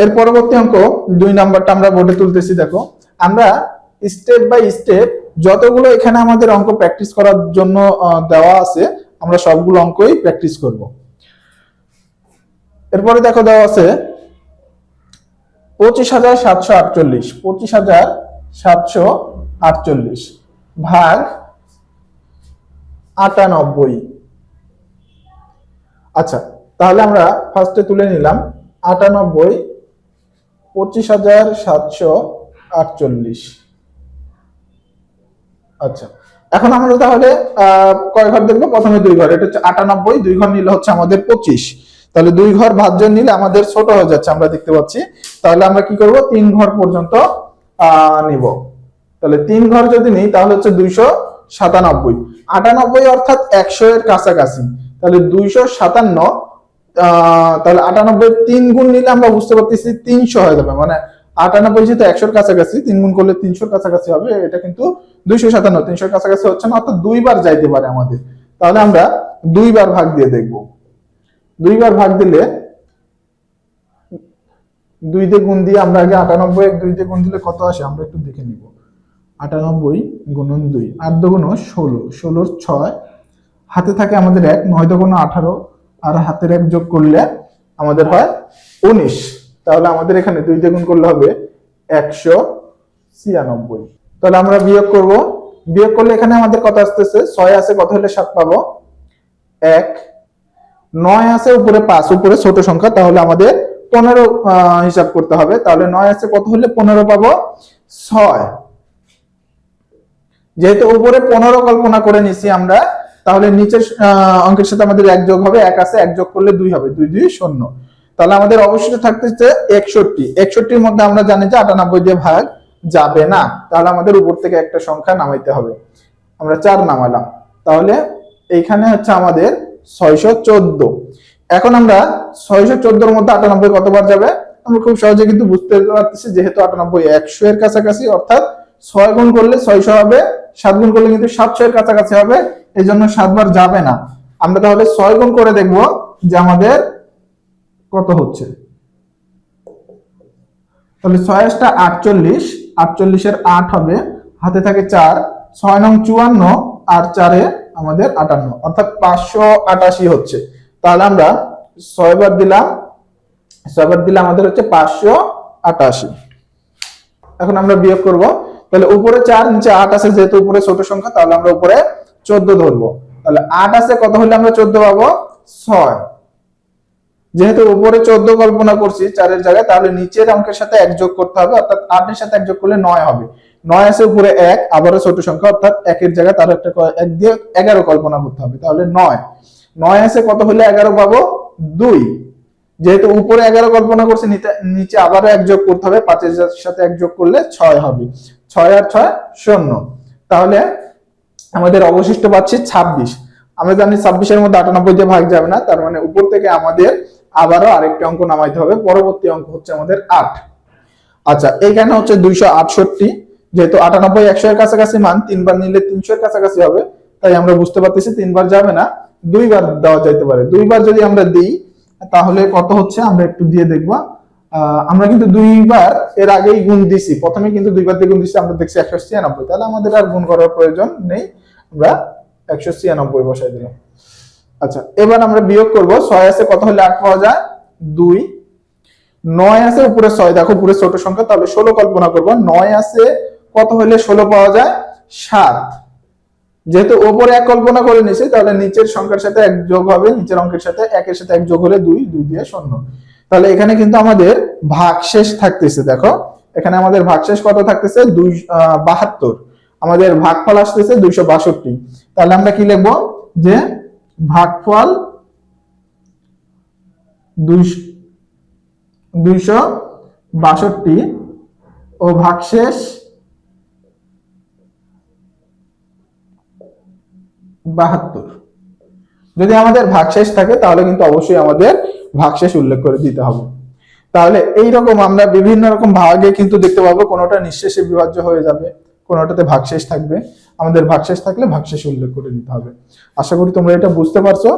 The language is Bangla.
এর পরবর্তী অঙ্ক 2 নাম্বারটা আমরা বোর্ডে তুলতেছি। দেখো আমরা স্টেপ বাই স্টেপ যতগুলো এখানে আমাদের অঙ্ক প্র্যাকটিস করার জন্য দেওয়া আছে আমরা সবগুলো অঙ্কই প্র্যাকটিস করব। এরপরে দেখো দেওয়া আছে 25,748, 25,748 ভাগ 98। আচ্ছা, তাহলে আমরা ফার্স্টে তুলে নিলাম 98 25,748। আচ্ছা, এখন আমরা তাহলে কয় ঘর দেখবো? প্রথমে 2 ঘর। এটা হচ্ছে 98, 2 ঘর নিলে হচ্ছে আমাদের 25। তাহলে 2 ঘর ভাজ্য নিলে আমাদের ছোট হয়ে যাচ্ছে, আমরা দেখতে পাচ্ছি। তাহলে আমরা কি করব? 3 ঘর পর্যন্ত নিব। তাহলে 3 ঘর যদি নিই তাহলে হচ্ছে 297। 98 অর্থাৎ 100 এর কাছাকাছি। তাহলে 257, তাহলে 98 3 গুণ নিলে আমরা বুঝতে পারতেছি 300 হয়ে যাবে। মানে 98 যেহেতু 100 এর কাছাকাছি, 3 গুণ করলে 300 এর কাছাকাছি হবে। এটা কিন্তু 257, 300 এর কাছাকাছি হচ্ছে না, অর্থাৎ 2 বার যাইতে পারে আমাদের। তাহলে আমরা 2 বার ভাগ দিয়ে দেখব। 2 বার ভাগ দিলে 2 দিয়ে গুণ দিয়ে আমরা আগে 98 2 দিয়ে গুণ দিলে কত আসে আমরা একটু দেখে নিব। 98 গুণন 2, 8 দুগুণ 16, 16 6, হাতে থাকে আমাদের 1, 9 দুগুণ 18, আর হাতের 1 যোগ করলে আমাদের হয় 19। তাহলে আমাদের এখানে 2 দিয়ে গুণ করলে হবে 196। তাহলে আমরা বিয়োগ করব। বিয়োগ করলে এখানে আমাদের কত আসতেছে? 6 আছে, কত হলে 7 পাবো? 1। 9 আছে, উপরে 5, উপরে ছোট সংখ্যা, তাহলে আমাদের 15 হিসাব করতে হবে। তাহলে 9 আছে, কত হলে 15 পাবো? 6। যেহেতু উপরে 15 কল্পনা করে নিছি আমরা, তাহলে নিচের অঙ্কের সাথে আমাদের 1 যোগ হবে। 1 আছে, 1 যোগ করলে 2 হবে, 2 2 0। তাহলে আমাদের অবশিষ্ট থাকতেছে 61। 61 এর মধ্যে আমরা জানি যে 98 দিয়ে ভাগ যাবে না। তাহলে আমাদের উপর থেকে একটা সংখ্যা নামাইতে হবে। আমরা 4 নামালাম। তাহলে এইখানে হচ্ছে আমাদের 614। এখন আমরা 614 এর মধ্যে 98 কতবার যাবে আমরা খুব সহজে কিন্তু বুঝতে পারতেছি। যেহেতু 98 100 এর কাছাকাছি, অর্থাৎ 6 গুণ করলে 600 হবে, 7 গুণ করলে কিন্তু 700 এর কাছাকাছি হবে, এই জন্য 7 বার যাবে না। আমরা তাহলে 6 গুণ করে দেখব যে আমাদের কত হচ্ছে। তাহলে 6 টা 48, 48 এর 8 হবে, হাতে থাকে 4, 6 নং 54, আর 4 এ আমাদের 58, অর্থাৎ 588 হচ্ছে। তাহলে আমরা 6 বার দিলাম, 6 বার দিলে আমাদের হচ্ছে 588। এখন আমরা বিয়োগ করব। তাহলে উপরে 4 নিচে 8 আছে, যেহেতু উপরে ছোট সংখ্যা তাহলে আমরা উপরে 14 ধরবো। তাহলে 8 আছে, কত হলে আমরা 14 পাবো? 6। যেহেতু উপরে 14 কল্পনা করছি 4 এর জায়গায়, তাহলে নিচের অঙ্কের সাথে 1 যোগ করতে হবে, অর্থাৎ 8 এর সাথে 1 যোগ করলে 9 হবে। 9 আছে, উপরে 1, আবারও ছোট সংখ্যা, অর্থাৎ 1 এর জায়গায় তার একটা 1 দিয়ে 11 কল্পনা করতে হবে। তাহলে 9 9 আছে, কত হলে 11 পাবো? 2। যেহেতু উপরে 11 কল্পনা করছি, নিচে আবারও 1 যোগ করতে হবে, 5 এর সাথে 1 যোগ করলে 6 হবে। 6 আর 6 0। তাহলে আমাদের অবশিষ্ট পাচ্ছি 26। আমরা জানি 26 এর মধ্যে 98 দিয়ে ভাগ যাবে না, তার মানে উপর থেকে আমাদের আবারও আরেকটা অঙ্ক নামাইতে হবে। পরবর্তী অঙ্ক হচ্ছে আমাদের 8। আচ্ছা, এইখানে হচ্ছে 268। যেহেতু 98 100 এর কাছাকাছি মান, 3 বার নিলে 300 এর কাছাকাছি হবে, তাই আমরা বুঝতে পারতেছি 3 বার যাবে না, 2 বার দেওয়া যাইতে পারে। 2 বার যদি আমরা দিই তাহলে কত হচ্ছে আমরা একটু দিয়ে দেখবো। আমরা কিন্তু 2 বার এর আগেই গুণ দিছি, প্রথমে কিন্তু 2 বার দিয়ে গুণ দিছি, আমরা দেখছি 196। তাহলে আমাদের আর গুণ করার প্রয়োজন নেই, আমরা 196 বসাই দিলাম। আচ্ছা, এবার আমরা বিয়োগ করব। 6 আছে, কত হলে 8 পাওয়া যায়? 2। 9 আছে, উপরে 6, দেখো উপরে ছোট সংখ্যা, তাহলে 16 কল্পনা করব। 9 আছে, কত হলে 16 পাওয়া যায়? 7। যেহেতু উপরে 1 কল্পনা করে নিছি, তাহলে নিচের সংখ্যার সাথে 1 যোগ হবে, নিচের অঙ্কের সাথে 1 এর সাথে 1 যোগ হলে 2, 2 দিয়ে 0। তাহলে এখানে কিন্তু আমাদের ভাগশেষ থাকতেছে। দেখো এখানে আমাদের ভাগশেষ কত থাকতেছে? 72। আমাদের ভাগফল আসতেছে 262। তাহলে আমরা কি লিখবো? যে ভাগফল 262 ও ভাগশেষ 72। যদি আমাদের ভাগশেষ থাকে তাহলে কিন্তু অবশ্যই আমাদের ভাগশেষ উল্লেখ করে দিতে হবে। তাহলে এইরকম আমরা বিভিন্ন রকম ভাগে কিন্তু দেখতে পাবো, কোনোটা নিঃশেষে বিভাজ্য হয়ে যাবে, কোনোটাতে ভাগশেষ থাকবে। আমাদের ভাগশেষ থাকলে ভাগশেষ উল্লেখ করে দিতে হবে। আশা করি তোমরা এটা বুঝতে পারছো।